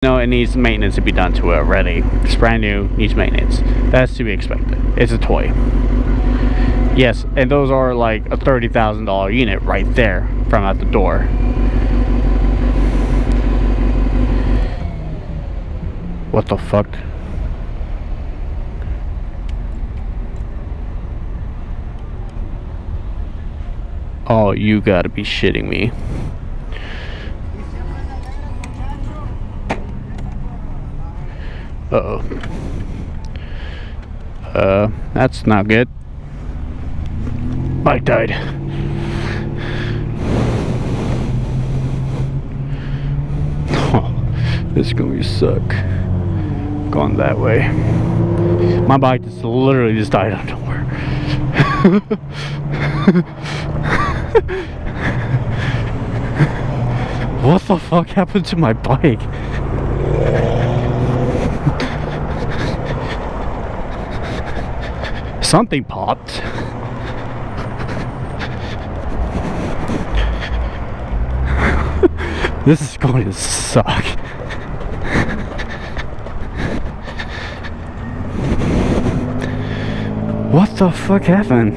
No, it needs maintenance to be done to it already. It's brand new, needs maintenance. That's to be expected. It's a toy. Yes, and those are like a $30,000 unit right there from out the door. What the fuck? Oh, you gotta be shitting me. Uh-oh. That's not good. Bike died. Oh, this is gonna suck. Going that way. My bike just literally just died out of nowhere. What the fuck happened to my bike? Something popped. This is going to suck. What the fuck happened?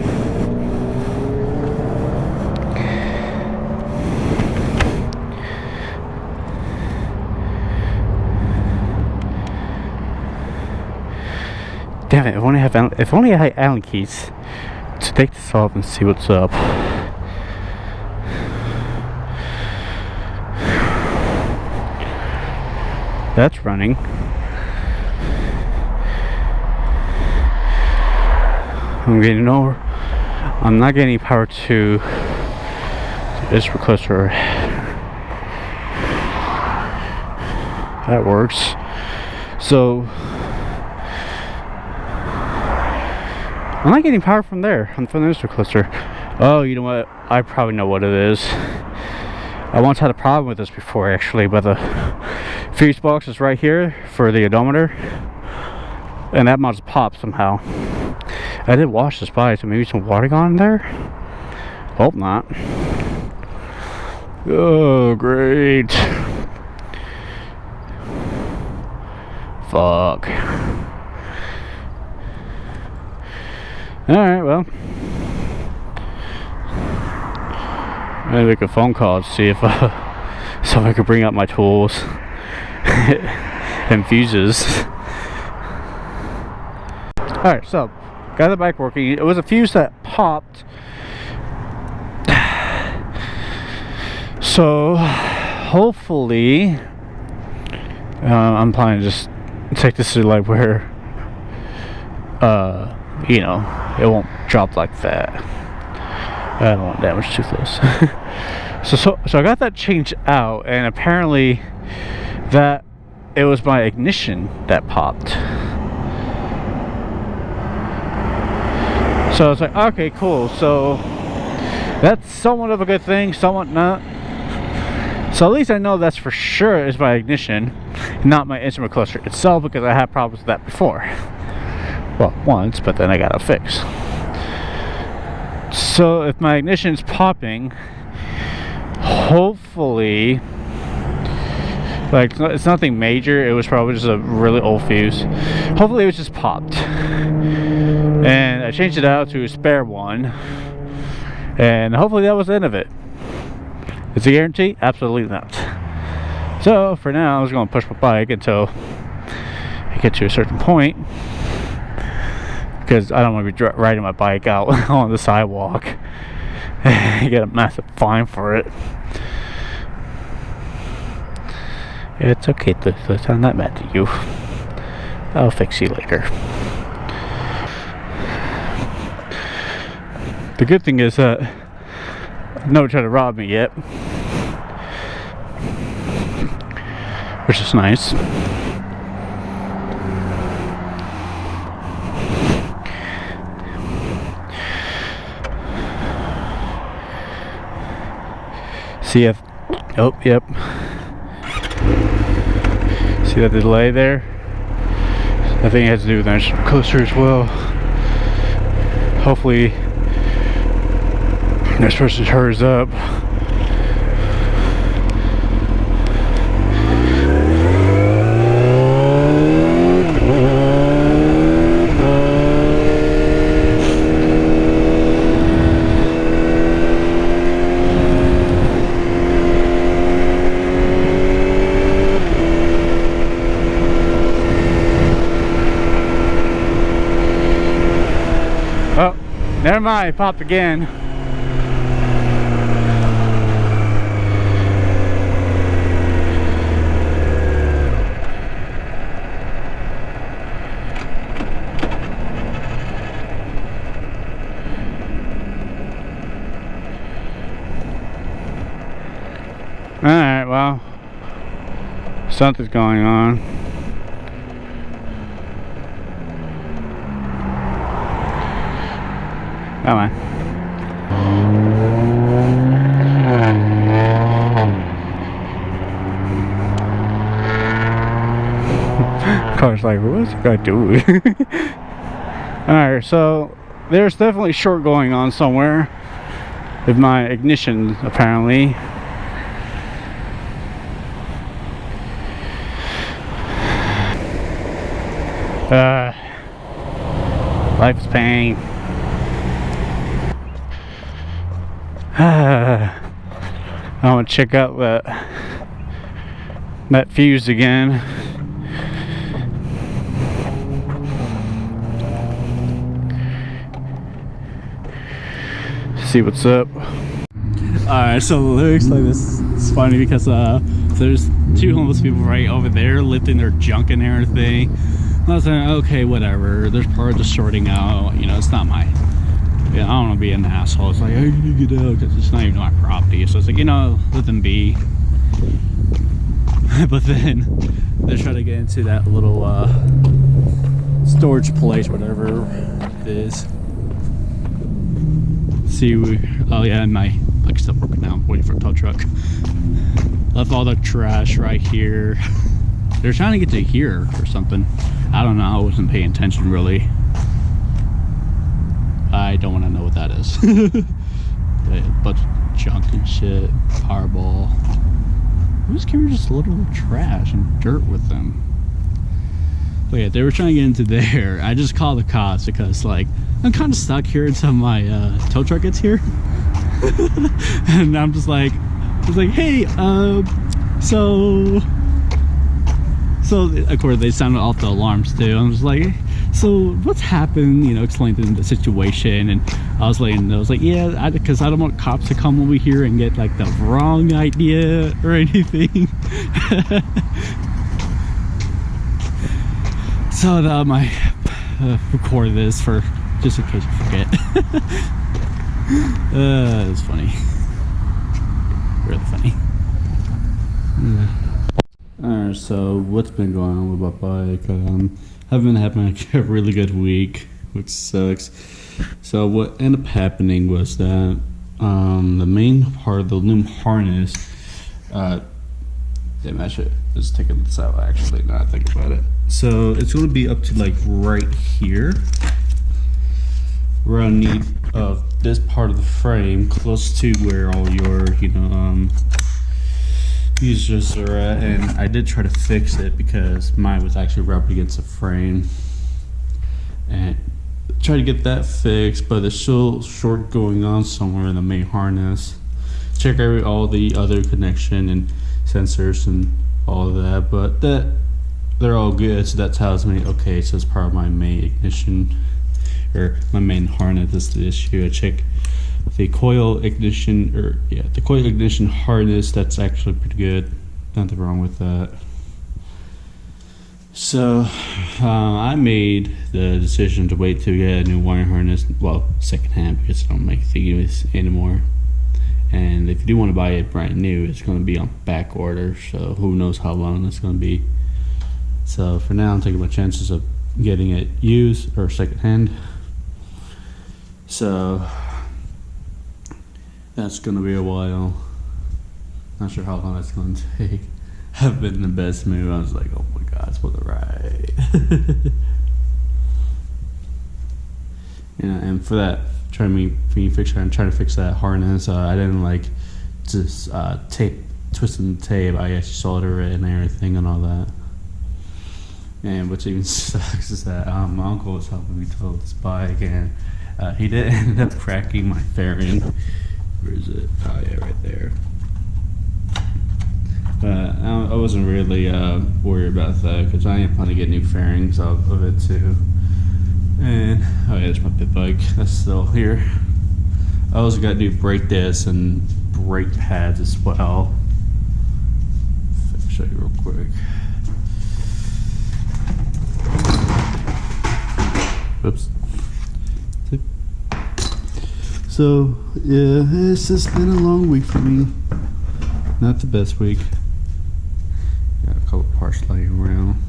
Damn it, if only I had Allen keys to take this off and see what's up. That's running. I'm not getting power to this recluster. That works. So I'm not getting power from there, from this recluster. Oh, you know what? I probably know what it is. I once had a problem with this before, actually, but the fuse box is right here for the odometer, and that must pop somehow. I did wash this bike, so maybe some water got in there? Hope not. Oh, great. Fuck. Alright, well. Maybe make a phone call to see if somebody could bring up my tools and fuses. Alright, so got the bike working. It was a fuse that popped. So hopefully I'm planning to just take this to like where you know, it won't drop like that. I don't want damage too close. so I got that changed out, and apparently that it was my ignition that popped. So I was like, okay, cool. So that's somewhat of a good thing, somewhat not. So at least I know that's for sure is my ignition, not my instrument cluster itself, because I had problems with that before. Well, once, but then I got it fixed. So if my ignition's popping, hopefully, like, it's nothing major. It was probably just a really old fuse. Hopefully it was just popped. And I changed it out to a spare one, and hopefully that was the end of it. Is it a guarantee? Absolutely not. So for now, I'm just going to push my bike until I get to a certain point, because I don't want to be riding my bike out on the sidewalk and get a massive fine for it. It's okay, Toothless. I'm not mad at you. I'll fix you later. The good thing is that no one tried to rob me yet, which is nice. See if, oh, yep. See that delay there? I think it has to do with that cluster as well. Hopefully this person hurries up. Never mind, it popped again. Alright, well, something's going on. Come on. Car's like, what's this guy doing? Alright, so there's definitely short going on somewhere with my ignition, apparently. Life is pain. I want to check out that fuse again. See what's up. Alright, so let me explain this. It's funny because there's two homeless people right over there lifting their junk and everything. I was like, okay, whatever. There's part of the sorting out. You know, it's not my. Yeah, I don't want to be an asshole. It's like, I need to get out because it's not even my property. So it's like, you know, let them be. But then they're trying to get into that little storage place, whatever it is. See, oh yeah, my like stuff broken down, waiting for a tow truck. Left all the trash right here. They're trying to get to here or something. I don't know. I wasn't paying attention really. I don't want to know what that is. But junk and shit, Powerball. Who's carrying just a little trash and dirt with them? But yeah, they were trying to get into there. I just called the cops because like I'm kind of stuck here until my tow truck gets here. And I'm just like, hey, so of course they sounded off the alarms too. I'm just like, so what's happened? You know, explaining the situation, and I was like, yeah, because I don't want cops to come over here and get like the wrong idea or anything. So I might record this for just in case you forget. It's funny, really funny. Alright, so what's been going on with my bike? I've been having a really good week, which sucks. So what ended up happening was that the main part of the loom harness, damn, I should just take this out actually, now I think about it. So it's going to be up to like right here, around need of this part of the frame, close to where all your, you know, fuses are at. And I did try to fix it because mine was actually rubbed against the frame, and try to get that fixed, but there's still short going on somewhere in the main harness. Check all the other connection and sensors and all of that, but they're all good. So that tells me, okay, so it's part of my main ignition or my main harness is the issue. I check the coil ignition, or yeah, the coil ignition harness. That's actually pretty good. Nothing wrong with that. So I made the decision to wait to get a new wire harness, well, secondhand, because I don't make these anymore. And if you do want to buy it brand new, it's going to be on back order, so who knows how long it's going to be. So for now, I'm taking my chances of getting it used or secondhand. So that's going to be a while. Not sure how long that's going to take. I've been in the best mood. I was like, oh my god, it's for the ride. Yeah, and for that, trying to fix that harness. I didn't like just twisting the tape. I actually soldered it and everything and all that. And what's even sucks is that my uncle was helping me tow this bike, and he did end up cracking my fairing. Where is it? Oh yeah, right there. But I wasn't really worried about that because I am planning to get new fairings off of it too. And oh yeah, there's my pit bike. That's still here. I also got to do brake discs and brake pads as well. I'll show you real quick. Oops. So yeah, it's just been a long week for me. Not the best week. Got a couple parts laying around.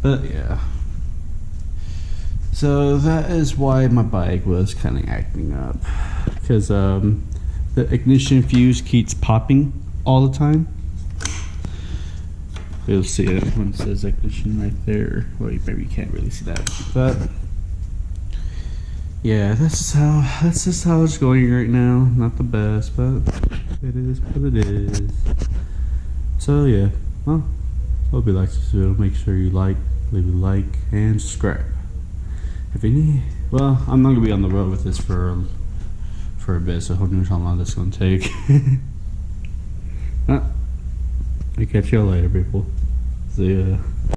But yeah. So that is why my bike was kind of acting up. Because the ignition fuse keeps popping all the time. You'll see it when it says ignition right there. Well, maybe you can't really see that, but yeah, that's just how it's going right now. Not the best, but it is what it is. So yeah, well, hope you like this video. Make sure you leave a like and subscribe. If you need, well, I'm not gonna be on the road with this for a bit, so who knows how long this is gonna take. I'll catch y'all later, people. See ya.